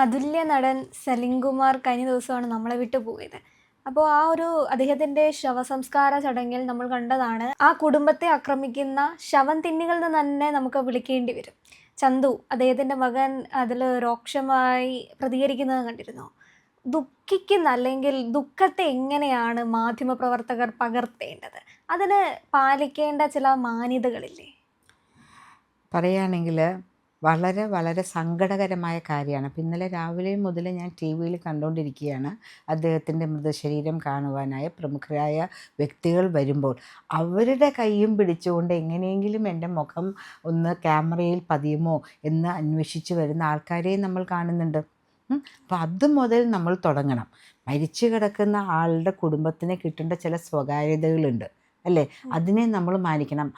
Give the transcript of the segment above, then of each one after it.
അതുല്യ നടൻ സലിംകുമാർ കഴിഞ്ഞ ദിവസമാണ് നമ്മളെ വിട്ടു പോയത്. അപ്പോൾ ആ ഒരു അദ്ദേഹത്തിൻ്റെ ശവസംസ്കാര ചടങ്ങിൽ നമ്മൾ കണ്ടതാണ്, ആ കുടുംബത്തെ ആക്രമിക്കുന്ന ശവം തിന്നികൾ എന്ന് തന്നെ നമുക്ക് വിളിക്കേണ്ടി വരും. ചന്തു, അദ്ദേഹത്തിൻ്റെ മകൻ അതിൽ രോക്ഷമായി പ്രതികരിക്കുന്നത് കണ്ടിരുന്നോ? ദുഃഖിക്കുന്ന അല്ലെങ്കിൽ ദുഃഖത്തെ എങ്ങനെയാണ് മാധ്യമപ്രവർത്തകർ പകർത്തേണ്ടത്? അതിന് പാലിക്കേണ്ട ചില മാന്യതകളില്ലേ? പറയുകയാണെങ്കിൽ വളരെ വളരെ സങ്കടകരമായ കാര്യമാണ്. അപ്പം ഇന്നലെ രാവിലെ മുതൽ ഞാൻ ടി വിയിൽ കണ്ടുകൊണ്ടിരിക്കുകയാണ്. അദ്ദേഹത്തിൻ്റെ മൃതശരീരം കാണുവാനായ പ്രമുഖരായ വ്യക്തികൾ വരുമ്പോൾ അവരുടെ കൈയും പിടിച്ചുകൊണ്ട് എങ്ങനെയെങ്കിലും എൻ്റെ മുഖം ഒന്ന് ക്യാമറയിൽ പതിയുമോ എന്ന് അന്വേഷിച്ച് വരുന്ന ആൾക്കാരെയും നമ്മൾ കാണുന്നുണ്ട്. അപ്പോൾ അത് മുതൽ നമ്മൾ തുടങ്ങണം. മരിച്ചു കിടക്കുന്ന ആളുടെ കുടുംബത്തിന് കിട്ടേണ്ട ചില സ്വകാര്യതകളുണ്ട് അല്ലേ? അതിനെ നമ്മൾ മാനിക്കണം.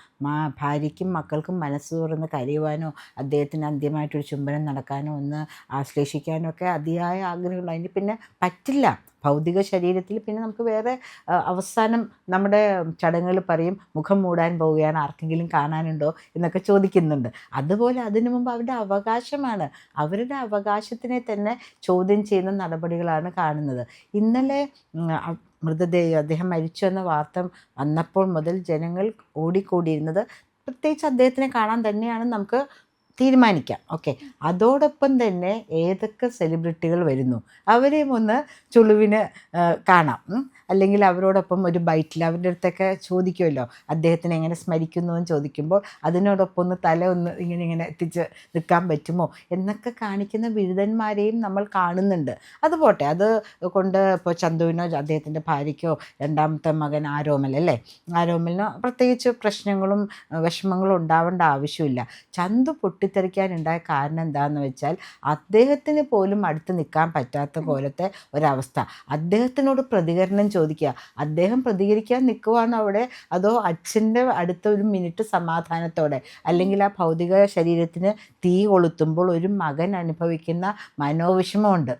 ഭാര്യയ്ക്കും മക്കൾക്കും മനസ്സ് തുറന്ന് കരയുവാനോ അദ്ദേഹത്തിന് അന്ത്യമായിട്ടൊരു ചുംബനം നടക്കാനോ ഒന്ന് ആശ്ലേഷിക്കാനോ ഒക്കെ അതിയായ ആഗ്രഹമുണ്ട്. അതിന് പിന്നെ പറ്റില്ല. ഭൗതിക ശരീരത്തിൽ പിന്നെ നമുക്ക് വേറെ അവസാനം നമ്മുടെ ചടങ്ങുകൾ പറയും, മുഖം മൂടാൻ പോവുകയാണ്, ആർക്കെങ്കിലും കാണാനുണ്ടോ എന്നൊക്കെ ചോദിക്കുന്നുണ്ട്. അതുപോലെ അതിനു മുമ്പ് അവരുടെ അവകാശമാണ്. അവരുടെ അവകാശത്തിനെ തന്നെ ചോദ്യം ചെയ്യുന്ന നടപടികളാണ് കാണുന്നത്. ഇന്നലെ മൃതദേഹം അദ്ദേഹം മരിച്ചു എന്ന വാർത്ത വന്നപ്പോൾ മുതൽ ജനങ്ങൾ ഓടിക്കൂടിയിരുന്നത് പ്രത്യേകിച്ച് അദ്ദേഹത്തിനെ കാണാൻ തന്നെയാണ് നമുക്ക് തീരുമാനിക്കാം. ഓക്കെ, അതോടൊപ്പം തന്നെ ഏതൊക്കെ സെലിബ്രിറ്റികൾ വരുന്നു അവരെയും ഒന്ന് ചുളിവിന് കാണാം. അല്ലെങ്കിൽ അവരോടൊപ്പം ഒരു ബൈറ്റിൽ അവരുടെ അടുത്തൊക്കെ ചോദിക്കുമല്ലോ അദ്ദേഹത്തിനെ എങ്ങനെ സ്മരിക്കുന്നു എന്ന് ചോദിക്കുമ്പോൾ അതിനോടൊപ്പം ഒന്ന് തല ഒന്ന് ഇങ്ങനെ എത്തിച്ച് നിൽക്കാൻ പറ്റുമോ എന്നൊക്കെ കാണിക്കുന്ന ബിരുദന്മാരെയും നമ്മൾ കാണുന്നുണ്ട്. അത് പോട്ടെ, അത് കൊണ്ട് ഇപ്പോൾ ചന്തുവിനോ അദ്ദേഹത്തിൻ്റെ ഭാര്യയ്ക്കോ രണ്ടാമത്തെ മകൻ ആരോമൽ അല്ലേ, ആരോമലിനോ പ്രത്യേകിച്ച് പ്രശ്നങ്ങളും വിഷമങ്ങളും ഉണ്ടാവേണ്ട ആവശ്യമില്ല. ചന്തു പൊട്ടിത്തെറിക്കാനുണ്ടായ കാരണം എന്താണെന്ന് വെച്ചാൽ അദ്ദേഹത്തിന് പോലും അടുത്ത് നിൽക്കാൻ പറ്റാത്ത പോലത്തെ ഒരവസ്ഥ. അദ്ദേഹത്തിനോട് പ്രതികരണം ചോദിക്കുക, അദ്ദേഹം പ്രതികരിക്കാൻ നിൽക്കുവാണോ അവിടെ, അതോ അച്ഛൻ്റെ അടുത്ത ഒരു മിനിറ്റ് സമാധാനത്തോടെ? അല്ലെങ്കിൽ ആ ഭൗതിക ശരീരത്തിന് തീ കൊളുത്തുമ്പോൾ ഒരു മകൻ അനുഭവിക്കുന്ന മനോവിഷമമുണ്ട്.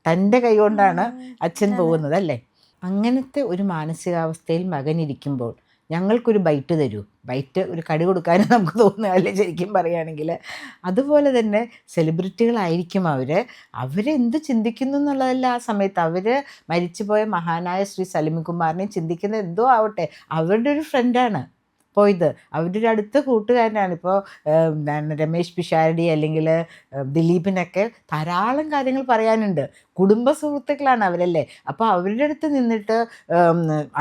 തൻ്റെ കൈ കൊണ്ടാണ് അച്ഛൻ പോകുന്നത് അല്ലേ? അങ്ങനത്തെ ഒരു മാനസികാവസ്ഥയിൽ മകനിരിക്കുമ്പോൾ ഞങ്ങൾക്കൊരു ബൈറ്റ് തരൂ, ബൈറ്റ് ഒരു കടി കൊടുക്കാനും നമുക്ക് തോന്നുകയല്ലേ ശരിക്കും പറയുകയാണെങ്കിൽ. അതുപോലെ തന്നെ സെലിബ്രിറ്റികളായിരിക്കും അവരെന്ത് ചിന്തിക്കുന്നു എന്നുള്ളതല്ല ആ സമയത്ത്. അവർ മരിച്ചുപോയ മഹാനായ ശ്രീ സലിംകുമാറിനെ ചിന്തിക്കുന്നത് എന്തോ ആവട്ടെ, അവരുടെ ഒരു ഫ്രണ്ടാണ് പോയത്, അവരുടെ ഒരു അടുത്ത കൂട്ടുകാരനാണ്. ഇപ്പോൾ രമേശ് പിഷാരടി അല്ലെങ്കിൽ ദിലീപിനൊക്കെ ധാരാളം കാര്യങ്ങൾ പറയാനുണ്ട്. കുടുംബ സുഹൃത്തുക്കളാണ് അവരല്ലേ. അപ്പോൾ അവരുടെ അടുത്ത് നിന്നിട്ട്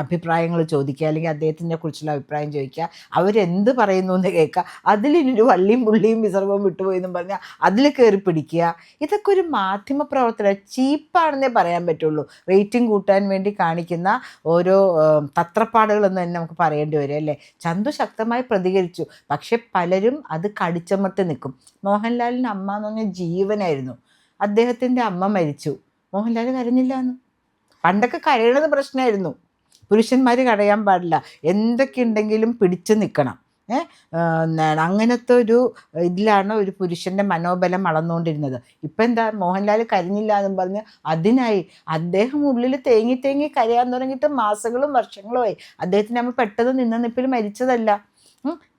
അഭിപ്രായങ്ങൾ ചോദിക്കുക, അല്ലെങ്കിൽ അദ്ദേഹത്തിനെ കുറിച്ചുള്ള അഭിപ്രായം ചോദിക്കുക, അവരെന്ത് പറയുന്നു എന്ന് കേൾക്കുക, അതിലൊരു വള്ളിയും പുള്ളിയും വിസർവവും വിട്ടുപോയെന്നും പറഞ്ഞാൽ അതിൽ കയറി പിടിക്കുക. ഇതൊക്കെ ഒരു മാധ്യമ പ്രവർത്തനം ചീപ്പാണെന്നേ പറയാൻ പറ്റുള്ളൂ. റേറ്റിംഗ് കൂട്ടാൻ വേണ്ടി കാണിക്കുന്ന ഓരോ തത്രപ്പാടുകളെന്ന് തന്നെ നമുക്ക് പറയേണ്ടി വരും അല്ലേ. ചന്തു ശക്തമായി പ്രതികരിച്ചു, പക്ഷെ പലരും അത് കടിച്ചമർത്തി നിൽക്കും. മോഹൻലാലിൻ്റെ അമ്മ എന്ന് പറഞ്ഞാൽ ജീവനായിരുന്നു. അദ്ദേഹത്തിൻ്റെ അമ്മ മരിച്ചു, മോഹൻലാൽ കരഞ്ഞില്ല എന്ന്. പണ്ടൊക്കെ കരയണത് പ്രശ്നമായിരുന്നു. പുരുഷന്മാർ കരയാൻ പാടില്ല, എന്തൊക്കെയുണ്ടെങ്കിലും പിടിച്ചു നിൽക്കണം. അങ്ങനത്തെ ഒരു ഇതിലാണ് ഒരു പുരുഷൻ്റെ മനോബലം അളന്നുകൊണ്ടിരുന്നത്. ഇപ്പം എന്താ, മോഹൻലാൽ കരഞ്ഞില്ല എന്നും പറഞ്ഞ് അതിനായി അദ്ദേഹം ഉള്ളിൽ തേങ്ങി തേങ്ങി കരയാൻ തുടങ്ങിയിട്ട് മാസങ്ങളും വർഷങ്ങളുമായി. അദ്ദേഹത്തിന് നമ്മൾ പെട്ടെന്ന് നിന്ന നിപ്പിൽ മരിച്ചതല്ല.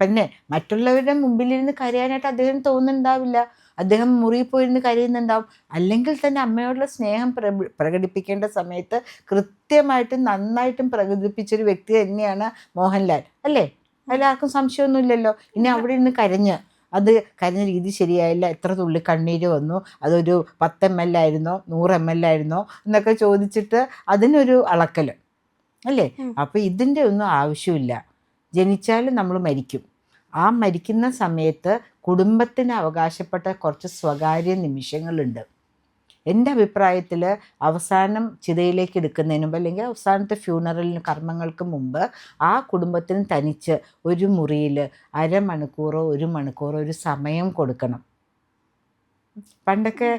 പിന്നെ മറ്റുള്ളവരുടെ മുമ്പിലിരുന്ന് കരയാനായിട്ട് അദ്ദേഹം തോന്നുന്നുണ്ടാവില്ല. അദ്ദേഹം മുറിയിൽ പോയിരുന്ന് കരയുന്നുണ്ടാവും. അല്ലെങ്കിൽ തന്നെ അമ്മയോടുള്ള സ്നേഹം പ്രകടിപ്പിക്കേണ്ട സമയത്ത് കൃത്യമായിട്ടും നന്നായിട്ടും പ്രകടിപ്പിച്ചൊരു വ്യക്തി തന്നെയാണ് മോഹൻലാൽ അല്ലേ. അതിലാർക്കും സംശയമൊന്നുമില്ലല്ലോ. ഇനി അവിടെ ഇരുന്ന് അത് കരഞ്ഞ രീതി ശരിയായില്ല, എത്ര തുള്ളി കണ്ണീര് വന്നു, അതൊരു 10 ml ആയിരുന്നോ 100 ml ആയിരുന്നോ എന്നൊക്കെ ചോദിച്ചിട്ട് അതിനൊരു അളക്കൽ അല്ലേ. അപ്പോൾ ഇതിൻ്റെ ഒന്നും ആവശ്യമില്ല. ജനിച്ചാൽ നമ്മൾ മരിക്കും. ആ മരിക്കുന്ന സമയത്ത് കുടുംബത്തിന് അവകാശപ്പെട്ട കുറച്ച് സ്വകാര്യ നിമിഷങ്ങളുണ്ട്. എൻ്റെ അഭിപ്രായത്തിൽ അവസാനം ചിതയിലേക്ക് എടുക്കുന്നതിന് മുമ്പ് അല്ലെങ്കിൽ അവസാനത്തെ ഫ്യൂണറലിന് കർമ്മങ്ങൾക്ക് മുമ്പ് ആ കുടുംബത്തിന് തനിച്ച് ഒരു മുറിയിൽ അരമണിക്കൂറോ 1 മണിക്കൂറോ ഒരു സമയം കൊടുക്കണം. പണ്ടൊക്കെ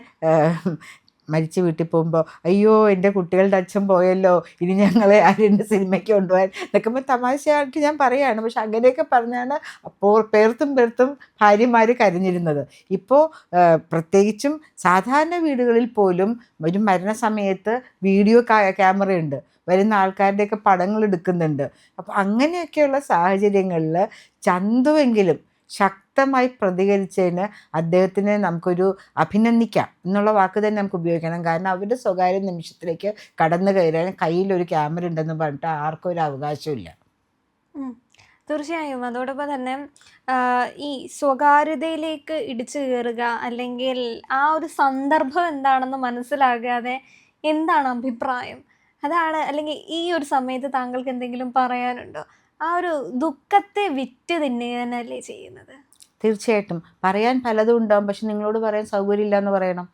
മരിച്ച വീട്ടിൽ പോകുമ്പോൾ അയ്യോ എൻ്റെ കുട്ടികളുടെ അച്ഛൻ പോയല്ലോ, ഇനി ഞങ്ങളെ ആരുടെ സിനിമയ്ക്ക് കൊണ്ടുപോകാൻ എന്നൊക്കെ തമാശയായിട്ട് ഞാൻ പറയുകയാണ്. പക്ഷെ അങ്ങനെയൊക്കെ പറഞ്ഞാണ് അപ്പോൾ പേർത്തും ഭാര്യമാർ കരഞ്ഞിരുന്നത്. ഇപ്പോൾ പ്രത്യേകിച്ചും സാധാരണ വീടുകളിൽ പോലും ഒരു മരണസമയത്ത് വീഡിയോ ക്യാമറയുണ്ട്, വരുന്ന ആൾക്കാരുടെയൊക്കെ പടങ്ങൾ എടുക്കുന്നുണ്ട്. അപ്പോൾ അങ്ങനെയൊക്കെയുള്ള സാഹചര്യങ്ങളിൽ ചന്തുവെങ്കിലും ശക്തമായി പ്രതികരിച്ചതിന് അദ്ദേഹത്തിനെ നമുക്കൊരു അഭിനന്ദിക്കാം എന്നുള്ള വാക്ക് തന്നെ നമുക്ക് ഉപയോഗിക്കണം. കാരണം അവരുടെ സ്വകാര്യ നിമിഷത്തിലേക്ക് കടന്നു കയറാൻ കയ്യിലൊരു ക്യാമറ ഉണ്ടെന്ന് പറഞ്ഞിട്ട് ആർക്കും ഒരു അവകാശമില്ല. തീർച്ചയായും. അതോടൊപ്പം തന്നെ ഈ സ്വകാര്യതയിലേക്ക് ഇടിച്ചു കയറുക, അല്ലെങ്കിൽ ആ ഒരു സന്ദർഭം എന്താണെന്ന് മനസ്സിലാകാതെ എന്താണ് അഭിപ്രായം? അതാണ്. അല്ലെങ്കിൽ ഈ ഒരു സമയത്ത് താങ്കൾക്ക് എന്തെങ്കിലും പറയാനുണ്ടോ? ആ ഒരു ദുഃഖത്തെ വിറ്റ് തിന്നുകയല്ലേ ചെയ്യുന്നത്? തീർച്ചയായിട്ടും പറയാൻ പലതും ഉണ്ടാവും. പക്ഷെ നിങ്ങളോട് പറയാൻ സൗകര്യമില്ല എന്ന് പറയണം.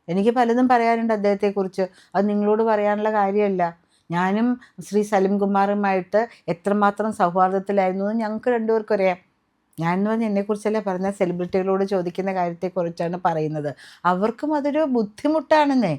എനിക്ക് പലതും പറയാനുണ്ട് അദ്ദേഹത്തെക്കുറിച്ച്. അത് നിങ്ങളോട് പറയാനുള്ള കാര്യമല്ല. ഞാനും ശ്രീ സലിം കുമാറുമായിട്ട് എത്രമാത്രം സൗഹാർദ്ദത്തിലായിരുന്നു എന്ന് ഞങ്ങൾക്ക് രണ്ടുപേർക്കും അറിയാം. ഞാൻ എന്ന് പറഞ്ഞാൽ എന്നെക്കുറിച്ചല്ല പറഞ്ഞ സെലിബ്രിറ്റികളോട് ചോദിക്കുന്ന കാര്യത്തെക്കുറിച്ചാണ് പറയുന്നത്. അവർക്കും അതൊരു ബുദ്ധിമുട്ടാണെന്നേ.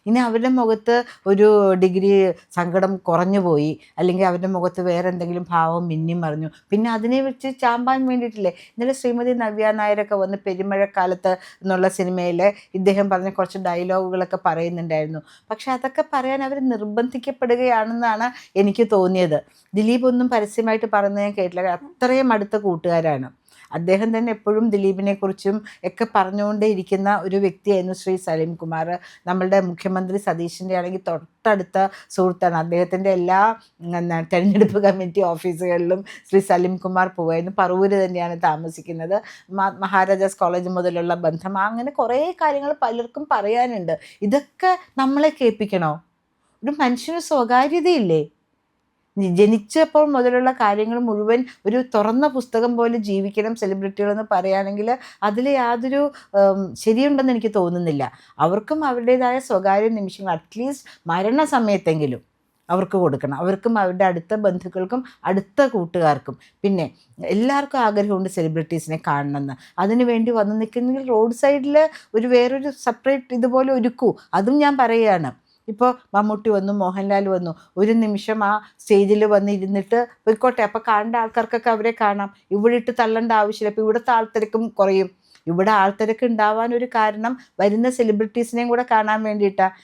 ഇനി അവരുടെ മുഖത്ത് ഒരു ഡിഗ്രി സങ്കടം കുറഞ്ഞു പോയി, അല്ലെങ്കിൽ അവരുടെ മുഖത്ത് വേറെ എന്തെങ്കിലും ഭാവം മിന്നി മറിഞ്ഞു, പിന്നെ അതിനെ വെച്ച് ചാമ്പാൻ വേണ്ടിയിട്ടില്ലേ. ഇന്നലെ ശ്രീമതി നവ്യ നായരൊക്കെ വന്ന് പെരുമഴക്കാലത്ത് എന്നുള്ള സിനിമയിൽ ഇദ്ദേഹം പറഞ്ഞ കുറച്ച് ഡയലോഗുകളൊക്കെ പറയുന്നുണ്ടായിരുന്നു. പക്ഷെ അതൊക്കെ പറയാൻ അവർ നിർബന്ധിക്കപ്പെടുകയാണെന്നാണ് എനിക്ക് തോന്നിയത്. ദിലീപ് ഒന്നും പരസ്യമായിട്ട് പറയുന്നത് ഞാൻ കേട്ടില്ല. അത്രയും അടുത്ത കൂട്ടുകാരാണ്. അദ്ദേഹം തന്നെ എപ്പോഴും ദിലീപിനെക്കുറിച്ചും ഒക്കെ പറഞ്ഞുകൊണ്ടേ ഇരിക്കുന്ന ഒരു വ്യക്തിയായിരുന്നു ശ്രീ സലിം കുമാർ. നമ്മളുടെ മുഖ്യമന്ത്രി സതീഷിൻ്റെ ആണെങ്കിൽ തൊട്ടടുത്ത സുഹൃത്താണ്. അദ്ദേഹത്തിൻ്റെ എല്ലാ തെരഞ്ഞെടുപ്പ് കമ്മിറ്റി ഓഫീസുകളിലും ശ്രീ സലിം കുമാർ പോവായിരുന്നു. പറവൂര് തന്നെയാണ് താമസിക്കുന്നത്. മഹാരാജാസ് കോളേജ് മുതലുള്ള ബന്ധം, അങ്ങനെ കുറേ കാര്യങ്ങൾ പലർക്കും പറയാനുണ്ട്. ഇതൊക്കെ നമ്മളെ കേൾപ്പിക്കണോ? ഒരു മനുഷ്യന് സ്വകാര്യതയില്ലേ? ജനിച്ചപ്പോൾ മുതലുള്ള കാര്യങ്ങൾ മുഴുവൻ ഒരു തുറന്ന പുസ്തകം പോലെ ജീവിക്കണം സെലിബ്രിറ്റികളെന്ന് പറയുകയാണെങ്കിൽ അതിൽ യാതൊരു ശരിയുണ്ടെന്ന് എനിക്ക് തോന്നുന്നില്ല. അവർക്കും അവരുടേതായ സ്വകാര്യ നിമിഷങ്ങൾ അറ്റ്ലീസ്റ്റ് മരണസമയത്തെങ്കിലും അവർക്ക് കൊടുക്കണം. അവർക്കും അവരുടെ അടുത്ത ബന്ധുക്കൾക്കും അടുത്ത കൂട്ടുകാർക്കും. പിന്നെ എല്ലാവർക്കും ആഗ്രഹമുണ്ട് സെലിബ്രിറ്റീസിനെ കാണണമെന്ന്. അതിനു വേണ്ടി വന്ന് നിൽക്കുന്നെങ്കിൽ റോഡ് സൈഡിൽ വേറൊരു സെപ്പറേറ്റ് ഇതുപോലെ ഒരുക്കൂ. അതും ഞാൻ പറയുകയാണ്. ഇപ്പോൾ മമ്മൂട്ടി വന്നു, മോഹൻലാൽ വന്നു, ഒരു നിമിഷം ആ സ്റ്റേജിൽ വന്ന് ഇരുന്നിട്ട് പോയിക്കോട്ടെ. അപ്പോൾ കാണേണ്ട ആൾക്കാർക്കൊക്കെ അവരെ കാണാം. ഇവിടെ ഇട്ട് തള്ളേണ്ട ആവശ്യമില്ല. ഇപ്പോൾ ഇവിടുത്തെ ആൾത്തിരക്കും കുറയും. ഇവിടെ ആൾത്തിരക്ക് ഉണ്ടാവാനൊരു കാരണം വരുന്ന സെലിബ്രിറ്റീസിനെയും കൂടെ കാണാൻ വേണ്ടിയിട്ടാണ്.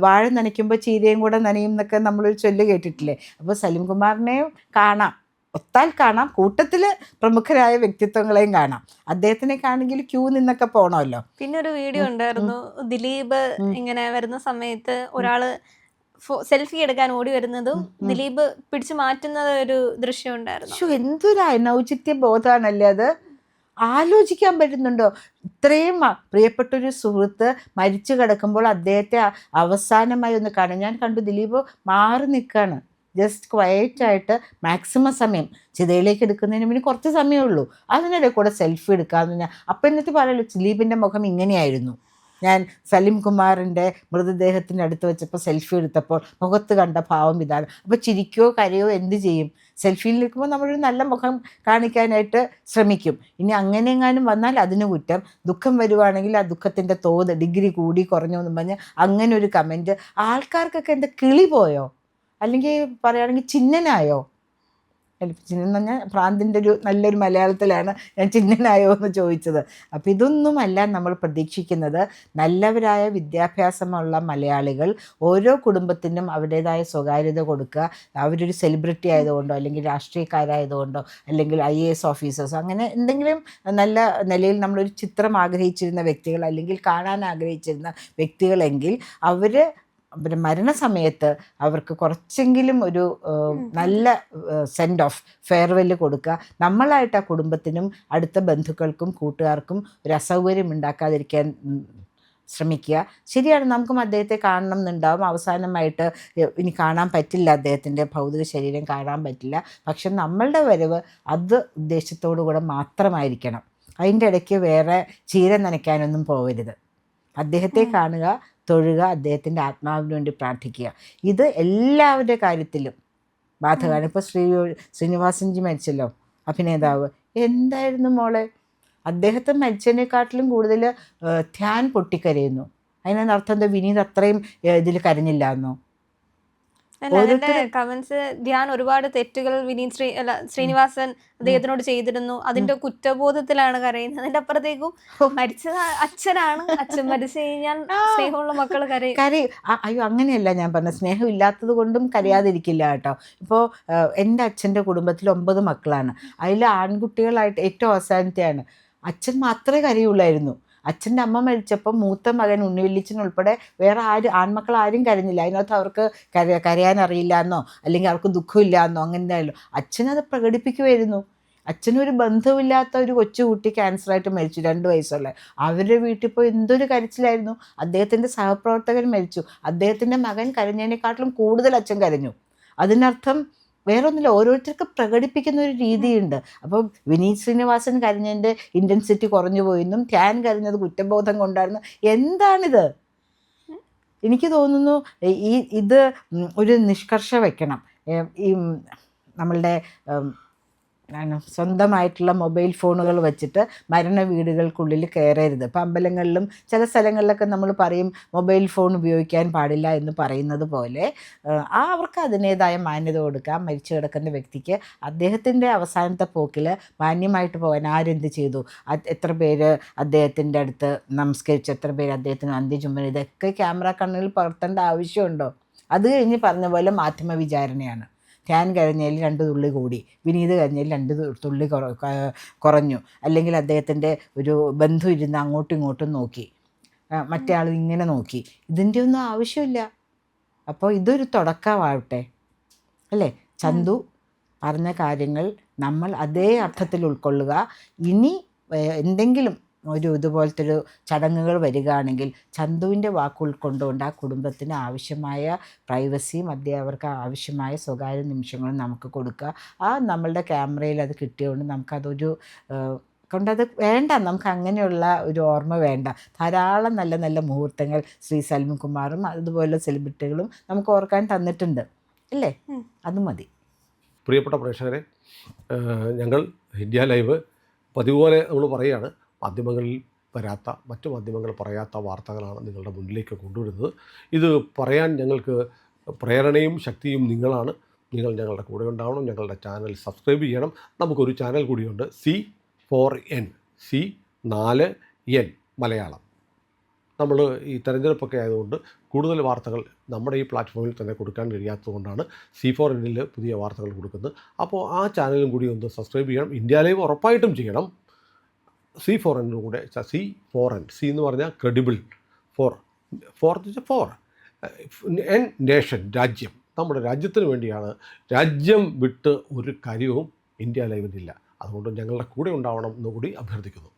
വാഴ നനയ്ക്കുമ്പോൾ ചീരയും കൂടെ നനയും എന്നൊക്കെ നമ്മളൊരു ചൊല്ല് കേട്ടിട്ടില്ലേ? അപ്പോൾ സലിം കുമാറിനെയും കാണാം, ഒത്താൽ കാണാം, കൂട്ടത്തിൽ പ്രമുഖരായ വ്യക്തിത്വങ്ങളെയും കാണാം. അദ്ദേഹത്തിനൊക്കെ ആണെങ്കിൽ ക്യൂ നിന്നൊക്കെ പോകണമല്ലോ. പിന്നെ ഒരു വീഡിയോ ഉണ്ടായിരുന്നു, ദിലീപ് ഇങ്ങനെ വരുന്ന സമയത്ത് ഒരാള് സെൽഫി എടുക്കാൻ ഓടി വരുന്നതും ദിലീപ് പിടിച്ചു മാറ്റുന്നത് ഒരു ദൃശ്യം ഉണ്ടായിരുന്നു. എന്തൊരു അനൗചിത്യ ബോധമാണല്ലേ അത്. ആലോചിക്കാൻ പറ്റുന്നുണ്ടോ? ഇത്രയും പ്രിയപ്പെട്ടൊരു സുഹൃത്ത് മരിച്ചു കിടക്കുമ്പോൾ അദ്ദേഹത്തെ അവസാനമായി ഒന്ന് കാണാൻ ഞാൻ കണ്ടു. ദിലീപ് മാറി നിൽക്കുകയാണ്, ജസ്റ്റ് ക്വയറ്റായിട്ട് മാക്സിമം സമയം. ചിതയിലേക്ക് എടുക്കുന്നതിന് മുന്നേ കുറച്ച് സമയമേ ഉള്ളൂ, അതിനിടെ കൂടെ സെൽഫി എടുക്കാമെന്ന് ഞാൻ അപ്പം എന്നിട്ട് പറയല്ലോ ദിലീപിൻ്റെ മുഖം ഇങ്ങനെയായിരുന്നു. ഞാൻ സലിം കുമാറിൻ്റെ മൃതദേഹത്തിൻ്റെ അടുത്ത് വെച്ചപ്പോൾ സെൽഫി എടുത്തപ്പോൾ മുഖത്ത് കണ്ട ഭാവം ഇതാണ്. അപ്പോൾ ചിരിക്കോ കരയോ എന്ത് ചെയ്യും? സെൽഫിയിൽ നിൽക്കുമ്പോൾ നമ്മളൊരു നല്ല മുഖം കാണിക്കാനായിട്ട് ശ്രമിക്കും. ഇനി അങ്ങനെ എങ്ങാനും വന്നാൽ അതിന് കുറ്റം. ദുഃഖം വരുവാണെങ്കിൽ ആ ദുഃഖത്തിൻ്റെ തോത് ഡിഗ്രി കൂടി കുറഞ്ഞു എന്ന് പറഞ്ഞ് അങ്ങനെ ഒരു കമൻറ്റ്. ആൾക്കാർക്കൊക്കെ എന്താ കിളി പോയോ? അല്ലെങ്കിൽ പറയുകയാണെങ്കിൽ ചിഹ്നനായോ? ചിഹ്നം എന്ന് പറഞ്ഞാൽ ഭ്രാന്തിൻ്റെ നല്ലൊരു മലയാളത്തിലാണ് ഞാൻ ചിഹ്നനായോ എന്ന് ചോദിച്ചത്. അപ്പോൾ ഇതൊന്നുമല്ല നമ്മൾ പ്രതീക്ഷിക്കുന്നത്. നല്ലവരായ വിദ്യാഭ്യാസമുള്ള മലയാളികൾ ഓരോ കുടുംബത്തിനും അവരുടേതായ സ്വകാര്യത കൊടുക്കുക. അവരൊരു സെലിബ്രിറ്റി ആയതുകൊണ്ടോ അല്ലെങ്കിൽ രാഷ്ട്രീയക്കാരായതുകൊണ്ടോ അല്ലെങ്കിൽ IAS ഓഫീസേഴ്സോ അങ്ങനെ എന്തെങ്കിലും നല്ല നിലയിൽ നമ്മളൊരു ചിത്രം ആഗ്രഹിച്ചിരുന്ന വ്യക്തികൾ അല്ലെങ്കിൽ കാണാൻ ആഗ്രഹിച്ചിരുന്ന വ്യക്തികളെങ്കിൽ അവർ മരണസമയത്ത് അവർക്ക് കുറച്ചെങ്കിലും ഒരു നല്ല സെൻഡ് ഓഫ് ഫെയർവെൽ കൊടുക്കുക. നമ്മളായിട്ട് ആ കുടുംബത്തിനും അടുത്ത ബന്ധുക്കൾക്കും കൂട്ടുകാർക്കും ഒരു അസൗകര്യം ഉണ്ടാക്കാതിരിക്കാൻ ശ്രമിക്കുക. ശരിയാണ്, നമുക്കും അദ്ദേഹത്തെ കാണണം എന്നുണ്ടാവും. അവസാനമായിട്ട് ഇനി കാണാൻ പറ്റില്ല, അദ്ദേഹത്തിൻ്റെ ഭൗതിക ശരീരം കാണാൻ പറ്റില്ല. പക്ഷെ നമ്മളുടെ വരവ് അത് ഉദ്ദേശത്തോടു കൂടെ മാത്രമായിരിക്കണം. അതിൻ്റെ ഇടയ്ക്ക് വേറെ ചീര നനയ്ക്കാനൊന്നും പോകരുത്. അദ്ദേഹത്തെ കാണുക, തൊഴുക, അദ്ദേഹത്തിൻ്റെ ആത്മാവിന് വേണ്ടി പ്രാർത്ഥിക്കുക. ഇത് എല്ലാവരുടെ കാര്യത്തിലും ബാധകമാണ്. ഇപ്പോൾ ശ്രീനിവാസൻജി മരിച്ചല്ലോ, അഭിനേതാവ്. എന്തായിരുന്നു മോളെ, അദ്ദേഹത്തെ മരിച്ചതിനെക്കാട്ടിലും കൂടുതൽ ധ്യാൻ പൊട്ടിക്കരയുന്നു. അതിനർത്ഥം എന്താ? വിനീത് അത്രയും ഇതിൽ കരഞ്ഞില്ല എന്നോ? അല്ല അതിന്റെ കമന്റ്സ് ധ്യാൻ ഒരുപാട് തെറ്റുകൾ ശ്രീനിവാസൻ അദ്ദേഹത്തിനോട് ചെയ്തിരുന്നു, അതിന്റെ കുറ്റബോധത്തിലാണ് കരയുന്നത്. അതിന്റെ അപ്പുറത്തേക്കും മരിച്ചത് അച്ഛനാണ്, അച്ഛൻ മരിച്ചു കഴിഞ്ഞാൽ സ്നേഹമുള്ള മക്കൾ കരയും. അയ്യോ അങ്ങനെയല്ല ഞാൻ പറഞ്ഞത്, സ്നേഹം ഇല്ലാത്തത് കൊണ്ടും കരയാതിരിക്കില്ല കേട്ടോ. ഇപ്പോൾ എൻ്റെ അച്ഛൻ്റെ കുടുംബത്തിൽ 9 മക്കളാണ്. അതിൽ ആൺകുട്ടികളായിട്ട് ഏറ്റവും അവസാനത്തെയാണ്. അച്ഛൻ മാത്രമേ കരയുള്ളായിരുന്നു. അച്ഛൻ്റെ അമ്മ മരിച്ചപ്പോൾ മൂത്ത മകൻ ഉണ്ണിവെല്ലിച്ചനുൾപ്പെടെ വേറെ ആൺമക്കൾ ആരും കരഞ്ഞില്ല. അതിനകത്ത് അവർക്ക് കരയാനറിയില്ല എന്നോ അല്ലെങ്കിൽ അവർക്ക് ദുഃഖമില്ല എന്നോ അങ്ങനെ ആയാലും അച്ഛനത് പ്രകടിപ്പിക്കുമായിരുന്നു. അച്ഛനൊരു ബന്ധമില്ലാത്ത ഒരു കൊച്ചുകുട്ടി ക്യാൻസറായിട്ട് മരിച്ചു, 2 വയസ്സുള്ള. അവരുടെ വീട്ടിൽ പോയി എന്തൊരു കരച്ചിലായിരുന്നു. അദ്ദേഹത്തിൻ്റെ സഹപ്രവർത്തകൻ മരിച്ചു, അദ്ദേഹത്തിൻ്റെ മകൻ കരഞ്ഞതിനെക്കാട്ടിലും കൂടുതൽ അച്ഛൻ കരഞ്ഞു. അതിനർത്ഥം വേറൊന്നുമില്ല, ഓരോരുത്തർക്ക് പ്രകടിപ്പിക്കുന്ന ഒരു രീതിയുണ്ട്. അപ്പം വിനീത് ശ്രീനിവാസൻ കരഞ്ഞതിൻ്റെ ഇൻറ്റൻസിറ്റി കുറഞ്ഞു പോയെന്നും ധ്യാൻ കരഞ്ഞത് കുറ്റബോധം കൊണ്ടായിരുന്നു. എന്താണിത്? എനിക്ക് തോന്നുന്നു ഇത് ഒരു നിഷ്കർഷ വയ്ക്കണം. ഈ നമ്മളുടെ സ്വന്തമായിട്ടുള്ള മൊബൈൽ ഫോണുകൾ വെച്ചിട്ട് മരണ വീടുകൾക്കുള്ളിൽ കയറരുത്. ഇപ്പം അമ്പലങ്ങളിലും ചില സ്ഥലങ്ങളിലൊക്കെ നമ്മൾ പറയും മൊബൈൽ ഫോൺ ഉപയോഗിക്കാൻ പാടില്ല എന്ന് പറയുന്നത് പോലെ അവർക്ക് അതിൻ്റേതായ മാന്യത കൊടുക്കുക. മരിച്ചു കിടക്കുന്ന വ്യക്തിക്ക് അദ്ദേഹത്തിൻ്റെ അവസാനത്തെ പോക്കിൽ മാന്യമായിട്ട് പോകാൻ ആരെന്ത് ചെയ്തു, എത്ര പേര് അദ്ദേഹത്തിൻ്റെ അടുത്ത് നമസ്കരിച്ചു, എത്ര പേര് അദ്ദേഹത്തിന് അന്ത്യചുംബനം, ഇതൊക്കെ ക്യാമറ കണ്ണുകളിൽ പകർത്തേണ്ട ആവശ്യമുണ്ടോ? അത് കഴിഞ്ഞ് പറഞ്ഞ പോലെ മാധ്യമ വിചാരണയാണ്. ധ്യാൻ കരഞ്ഞതിൽ 2 തുള്ളി കൂടി, വിനീത് കരഞ്ഞതിൽ 2 തുള്ളി കുറഞ്ഞു, അല്ലെങ്കിൽ അദ്ദേഹത്തിൻ്റെ ഒരു ബന്ധു ഇരുന്ന് അങ്ങോട്ടും ഇങ്ങോട്ടും നോക്കി, മറ്റേ ആൾ ഇങ്ങനെ നോക്കി. ഇതിൻ്റെ ഒന്നും ആവശ്യമില്ല. അപ്പോൾ ഇതൊരു തുടക്കമാവട്ടെ അല്ലേ? ചന്തു പറഞ്ഞ കാര്യങ്ങൾ നമ്മൾ അതേ അർത്ഥത്തിൽ ഉൾക്കൊള്ളുക. ഇനി എന്തെങ്കിലും ഇതുപോലത്തെ ഒരു ചടങ്ങുകൾ വരികയാണെങ്കിൽ ചന്തുവിൻ്റെ വാക്ക് ഉൾക്കൊണ്ടുകൊണ്ട് ആ കുടുംബത്തിന് ആവശ്യമായ പ്രൈവസിയും അവർക്ക് ആവശ്യമായ സ്വകാര്യ നിമിഷങ്ങളും നമുക്ക് കൊടുക്കുക. നമ്മളുടെ ക്യാമറയിൽ അത് കിട്ടിയതുകൊണ്ട് നമുക്കതൊരു കൊണ്ടത് വേണ്ട, നമുക്ക് അങ്ങനെയുള്ള ഒരു ഓർമ്മ വേണ്ട. ധാരാളം നല്ല നല്ല മുഹൂർത്തങ്ങൾ ശ്രീ സൽമാൻകുമാറും അതുപോലെ സെലിബ്രിറ്റികളും നമുക്ക് ഓർക്കാൻ തന്നിട്ടുണ്ട് അല്ലേ? അത് മതി. പ്രിയപ്പെട്ട പ്രേക്ഷകരെ, ഞങ്ങൾ ഇന്ത്യ ലൈവ് പതിവുപോലെ നമ്മൾ പറയുകയാണ്, മാധ്യമങ്ങളിൽ വരാത്ത, മറ്റു മാധ്യമങ്ങൾ പറയാത്ത വാർത്തകളാണ് നിങ്ങളുടെ മുന്നിലേക്ക് കൊണ്ടുവരുന്നത്. ഇത് പറയാൻ ഞങ്ങൾക്ക് പ്രേരണയും ശക്തിയും നിങ്ങളാണ്. നിങ്ങൾ ഞങ്ങളുടെ കൂടെ ഉണ്ടാവണം. ഞങ്ങളുടെ ചാനൽ സബ്സ്ക്രൈബ് ചെയ്യണം. നമുക്കൊരു ചാനൽ കൂടിയുണ്ട്, C4N, C4N മലയാളം. നമ്മൾ ഈ തെരഞ്ഞെടുപ്പൊക്കെ ആയതുകൊണ്ട് കൂടുതൽ വാർത്തകൾ നമ്മുടെ ഈ പ്ലാറ്റ്ഫോമിൽ തന്നെ കൊടുക്കാൻ കഴിയാത്തതുകൊണ്ടാണ് C4Nൽ പുതിയ വാർത്തകൾ കൊടുക്കുന്നത്. അപ്പോൾ ആ ചാനലും കൂടി ഒന്ന് സബ്സ്ക്രൈബ് ചെയ്യണം. ഇന്ത്യ ലൈവ് ഉറപ്പായിട്ടും ചെയ്യണം. C4N കൂടെ, C4N, C എന്ന് പറഞ്ഞാൽ ക്രെഡിബിൾ, ഫോർ എൻ നേഷൻ, രാജ്യം. നമ്മുടെ രാജ്യത്തിന് വേണ്ടിയാണ്. രാജ്യം വിട്ട് ഒരു കാര്യവും ഇന്ത്യ ലൈവിനില്ല. അതുകൊണ്ട് ഞങ്ങളുടെ കൂടെ ഉണ്ടാവണം എന്നുകൂടി അഭ്യർത്ഥിക്കുന്നു.